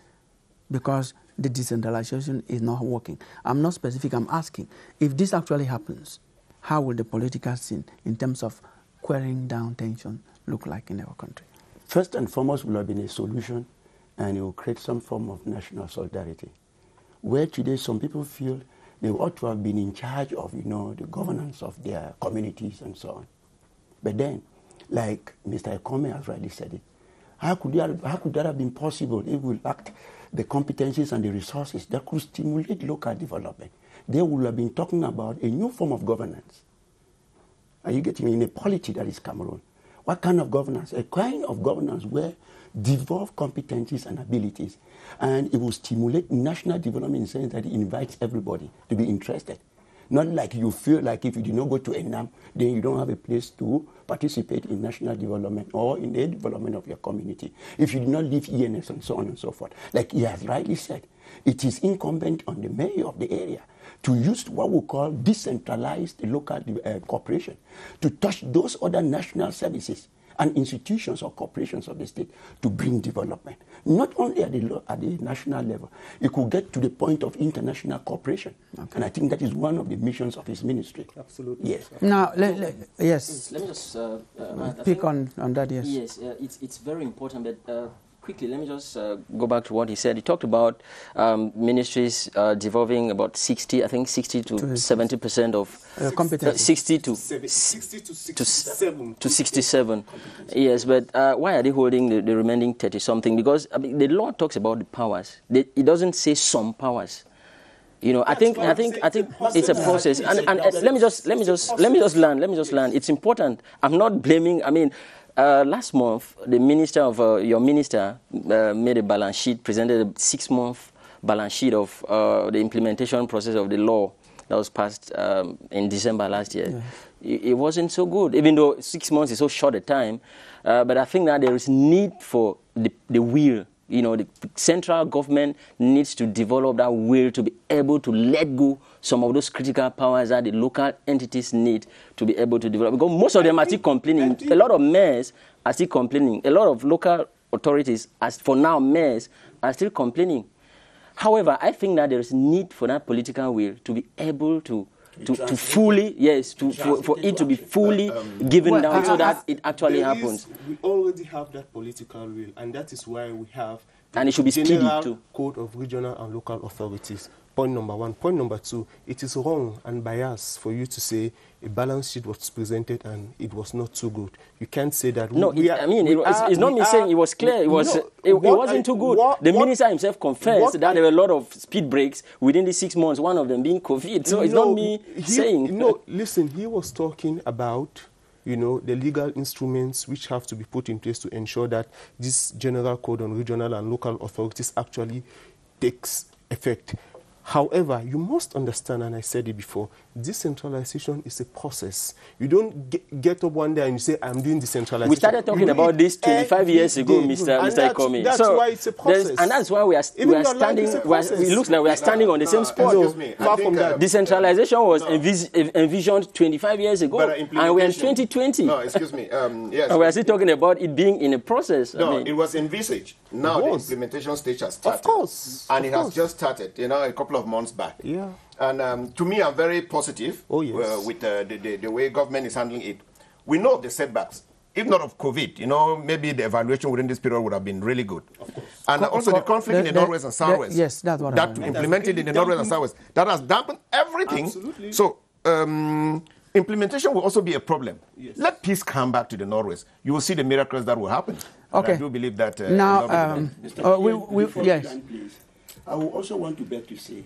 because the decentralization is not working. I'm not specific, I'm asking, if this actually happens, how will the political scene in terms of quelling down tension look like in our country? First and foremost will have been a solution, and it will create some form of national solidarity, where today some people feel they ought to have been in charge of, you know, the governance of their communities and so on. But then, like Mr. Ekome has rightly said it, how could that have been possible if we lacked the competencies and the resources that could stimulate local development? They would have been talking about a new form of governance. Are you getting me? In a polity that is Cameroon. What kind of governance? A kind of governance where devolve competencies and abilities, and it will stimulate national development in the sense that it invites everybody to be interested. Not like you feel like if you do not go to ENAM, then you don't have a place to participate in national development or in the development of your community. If you do not leave ENS and so on and so forth. Like he has rightly said, it is incumbent on the mayor of the area to use what we call decentralized local cooperation to touch those other national services and institutions or corporations of the state to bring development. Not only at the national level, it could get to the point of international cooperation. Okay. And I think that is one of the missions of his ministry. Absolutely. Yes. Now, yes. Let me just pick on that, yes. Yes, it's very important, but quickly, let me just go back to what he said. He talked about ministries devolving about 60 to 70% of competence. 60 to 67. Yes, but why are they holding the remaining 30-something? Because I mean, the law talks about the powers. It doesn't say some powers. You know, I think it's a process. And let me just land. It's important. I'm not blaming. I mean. Last month, the minister of your minister made a balance sheet, presented a 6-month balance sheet of the implementation process of the law that was passed in December last year, it wasn't so good, even though 6 months is so short a time. But I think that there is need for the will. You know, the central government needs to develop that will to be able to let go some of those critical powers that the local entities need to be able to develop. Because most of them are still complaining. A lot of mayors are still complaining. A lot of local authorities, as for now, mayors are still complaining. However, I think that there is need for that political will to be able to fully, for it to be fully given down so that it actually happens. We already have that political will, and that is why we have and it should be speedy General Code of Regional and Local Authorities. Point number one. Point number two, it is wrong and biased for you to say a balance sheet was presented and it was not too good. You can't say that. No, it's not me saying it was clear. It wasn't too good. The minister himself confessed that there were a lot of speed breaks within the 6 months, one of them being COVID. So it's not me saying. No, listen, he was talking about, you know, the legal instruments which have to be put in place to ensure that this General Code on Regional and Local Authorities actually takes effect. However, you must understand, and I said it before, decentralization is a process. You don't get up one day and you say, I'm doing decentralization. We started talking about this 25 years ago, Mr. Ikome. That's why it's a process. And that's why we are standing, it looks like we are standing on the same spot. Far from that. Decentralization was envisioned 25 years ago, and we're in 2020. No, excuse me. Yes. And we are still talking about it being in a process. No, it was envisaged. Now the implementation stage has started. Of course. And it has just started, you know, a couple of months back. Yeah. And to me, I'm very positive with the way government is handling it. We know of the setbacks. If not of COVID, you know, maybe the evaluation within this period would have been really good. Of course. And also the conflict in the Northwest and Southwest. Yes, that's what that implemented in the Northwest and Southwest. That has dampened everything. Absolutely. So implementation will also be a problem. Yes. Let peace come back to the Northwest. You will see the miracles that will happen. Okay. And I do believe that. Now, yes. I would also want to beg to say,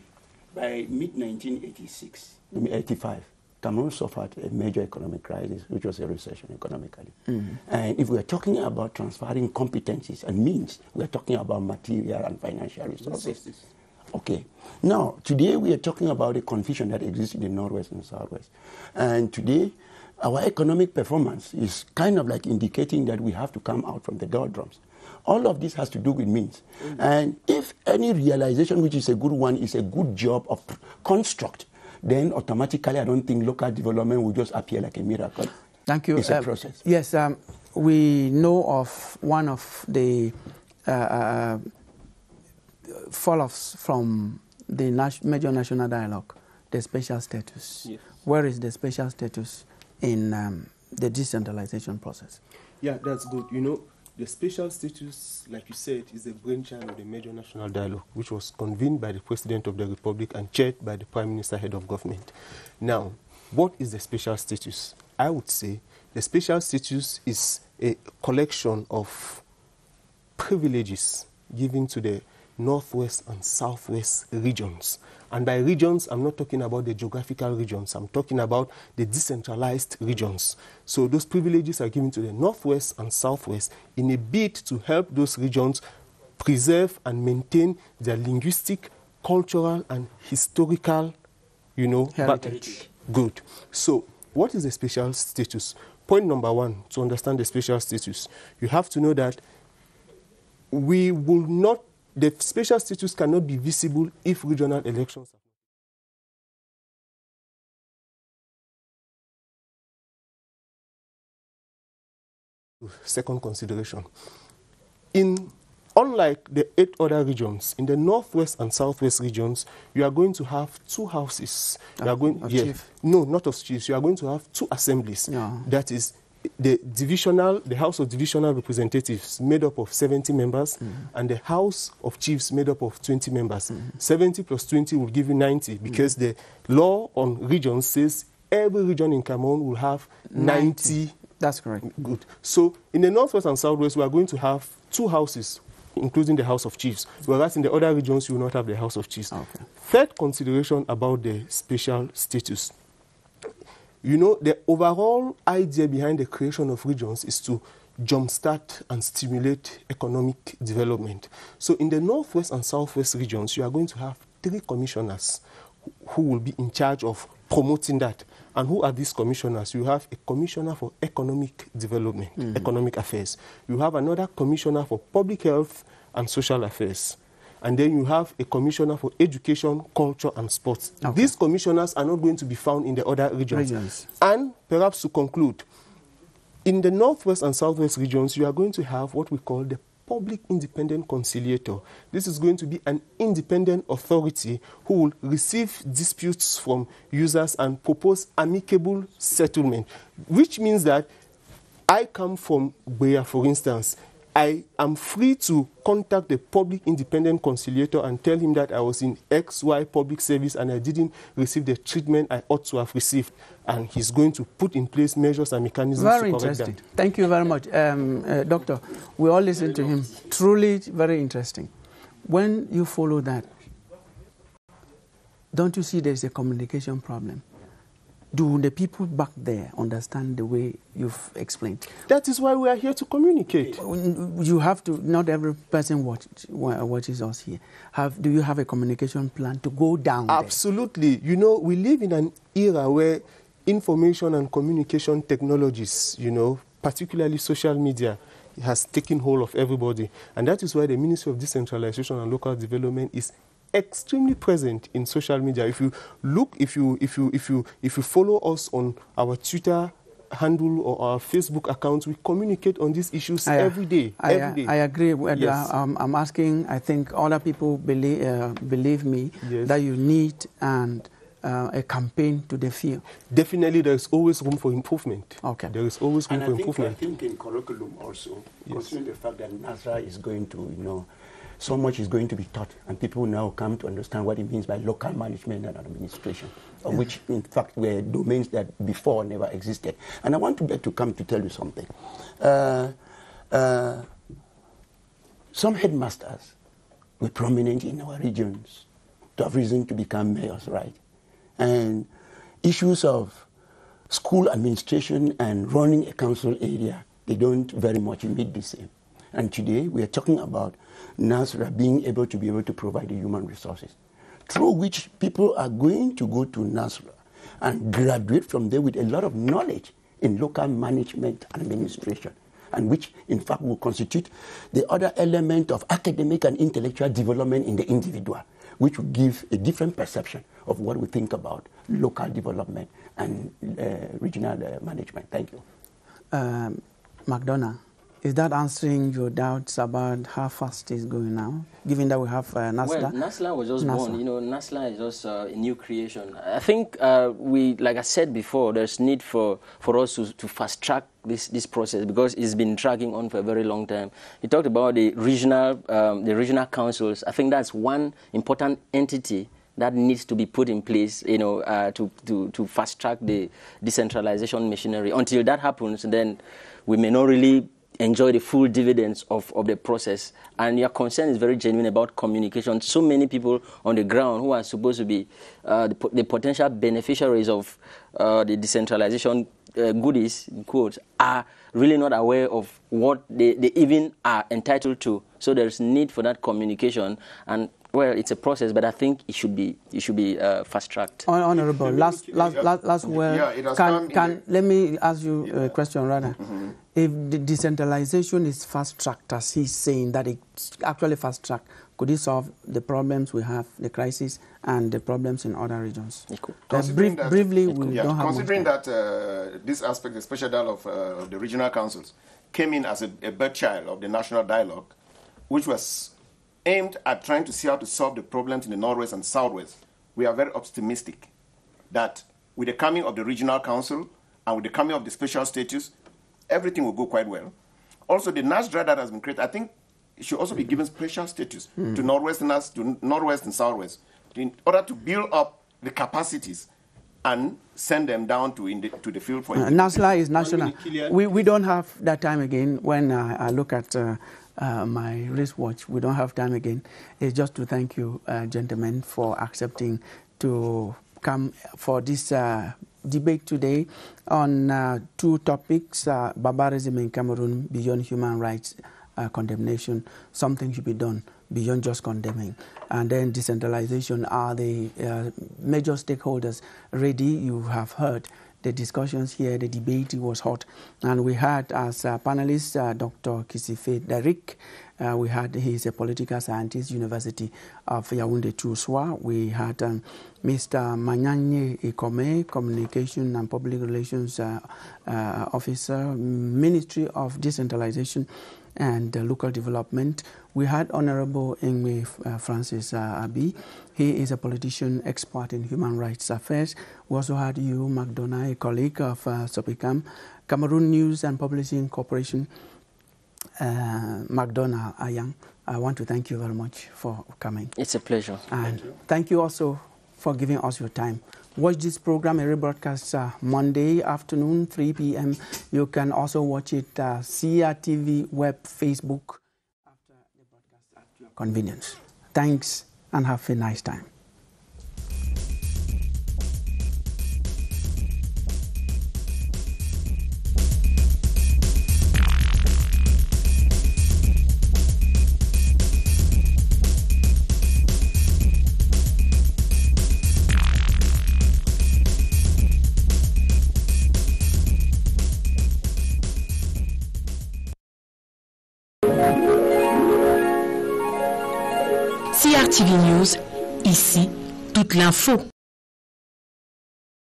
by mid-1986, 85, Cameroon suffered a major economic crisis, which was a recession economically. And if we are talking about transferring competencies and means, we are talking about material and financial resources. Okay. Now, today we are talking about the confusion that exists in the Northwest and Southwest. And today, our economic performance is kind of like indicating that we have to come out from the doldrums. All of this has to do with means. And if any realization, which is a good one, is a good job of construct, then automatically I don't think local development will just appear like a miracle. Thank you. It's a process. Yes, we know of one of the fall-offs from the major national dialogue, the special status. Yes. Where is the special status in the decentralization process? Yeah, that's good. You know, the special status, like you said, is a brainchild of the major national dialogue, which was convened by the President of the Republic and chaired by the Prime Minister, head of government. Now, what is the special status? I would say the special status is a collection of privileges given to the Northwest and Southwest regions. And by regions, I'm not talking about the geographical regions. I'm talking about the decentralized regions. So those privileges are given to the Northwest and Southwest in a bid to help those regions preserve and maintain their linguistic, cultural, and historical, you know, heritage. Good. So what is the special status? Point number one, to understand the special status, you have to know that we will not, the special status cannot be visible if regional elections are. Second consideration. Unlike the 8 other regions, in the Northwest and Southwest regions, you are going to have 2 houses. You are going, no, not of chiefs. You are going to have 2 assemblies. Yeah. That is the House of Divisional Representatives made up of 70 members and the House of Chiefs made up of 20 members. 70 plus 20 will give you 90 because the law on regions says every region in Cameroon will have 90. That's correct. Good. So in the Northwest and Southwest, we are going to have 2 houses, including the House of Chiefs, whereas in the other regions, you will not have the House of Chiefs. Okay. Third consideration about the special status. You know, the overall idea behind the creation of regions is to jumpstart and stimulate economic development. So in the Northwest and Southwest regions, you are going to have 3 commissioners who will be in charge of promoting that. And who are these commissioners? You have a commissioner for economic development, economic affairs. You have another commissioner for public health and social affairs. And then you have a commissioner for education, culture, and sports. Okay. These commissioners are not going to be found in the other regions. And perhaps to conclude, in the northwest and southwest regions, you are going to have what we call the public independent conciliator. This is going to be an independent authority who will receive disputes from users and propose amicable settlement, which means that I come from Beya, for instance. I am free to contact the public independent conciliator and tell him that I was in XY public service and I didn't receive the treatment I ought to have received. And he's going to put in place measures and mechanisms to correct that. Thank you very much. Doctor, we all listen to him. Truly very interesting. When you follow that, don't you see there's a communication problem? Do the people back there understand the way you've explained? That is why we are here to communicate. You have to, not every person watches us here. Do you have a communication plan to go down Absolutely. there? You know, we live in an era where information and communication technologies, you know, particularly social media, has taken hold of everybody. And that is why the Ministry of Decentralization and Local Development is extremely present in social media. If you look, if you follow us on our Twitter handle or our Facebook account, we communicate on these issues every day. I agree. Yes. I'm asking, I think other people believe me, that you need a campaign to the field. Definitely, there is always room for improvement. Okay. There is always room for improvement. I think in curriculum also, considering the fact that NASRA is going to, you know, so much is going to be taught, and people now come to understand what it means by local management and administration, which in fact were domains that before never existed. And I want to come to tell you something. Some headmasters were prominent in our regions to have reason to become mayors, right? And issues of school administration and running a council area, they don't very much meet the same. And today we are talking about NASRA being able to provide the human resources, through which people are going to go to NASRA and graduate from there with a lot of knowledge in local management and administration, and which in fact will constitute the other element of academic and intellectual development in the individual, which will give a different perception of what we think about local development and regional management. Thank you. McDonough, is that answering your doubts about how fast it's going now, given that we have NASLA? Well, NASLA was just born. You know, NASLA is just a new creation. I think like I said before, there's need for us to fast track this process, because it's been dragging on for a very long time. You talked about the regional councils. I think that's one important entity that needs to be put in place, you know, to fast track the decentralization machinery. Until that happens, then we may not really enjoy the full dividends of the process. And your concern is very genuine about communication. So many people on the ground who are supposed to be the potential beneficiaries of the decentralization goodies, in quotes, are really not aware of what they even are entitled to. So there's need for that communication. And well, it's a process, but I think it should be fast-tracked. Honorable, last word. Let me ask you a question rather. If the decentralization is fast-tracked, as he's saying that it's actually fast-tracked, could it solve the problems we have, the crisis, and the problems in other regions? It could. Briefly, we don't have considering that this aspect, especially that of the regional councils, came in as a birth child of the national dialogue, which was aimed at trying to see how to solve the problems in the Northwest and Southwest. We are very optimistic that with the coming of the regional council and with the coming of the special status, everything will go quite well. Also, the NASDRA that has been created, I think it should also be given special status to Northwesterners, to Northwest and Southwest, in order to build up the capacities and send them down to the field for NASLA is national. We don't have that time again. When I look at my wristwatch, we don't have time again. It's just to thank you, gentlemen, for accepting to come for this debate today on two topics, barbarism in Cameroon, beyond human rights condemnation. Something should be done beyond just condemning. And then decentralization, are the major stakeholders ready? You have heard the discussions here, the debate was hot. And we had as panelists Dr. Kisife Derrick. We had, he's a political scientist, University of Yaoundé Toussoua. We had Mr. Manyanye Ikome, Communication and Public Relations Officer, Ministry of Decentralization and Local Development. We had Honorable Ingme Francis Abi. He is a politician expert in human rights affairs. We also had you, McDonough, a colleague of Sopicam, Cameroon News and Publishing Corporation, McDonough Ayang. I want to thank you very much for coming. It's a pleasure. And thank you also for giving us your time. Watch this program, every broadcast Monday afternoon, 3 p.m. You can also watch it CRTV web, Facebook, after the broadcast at your convenience. Thanks and have a nice time. CRTV News, ici, toute l'info.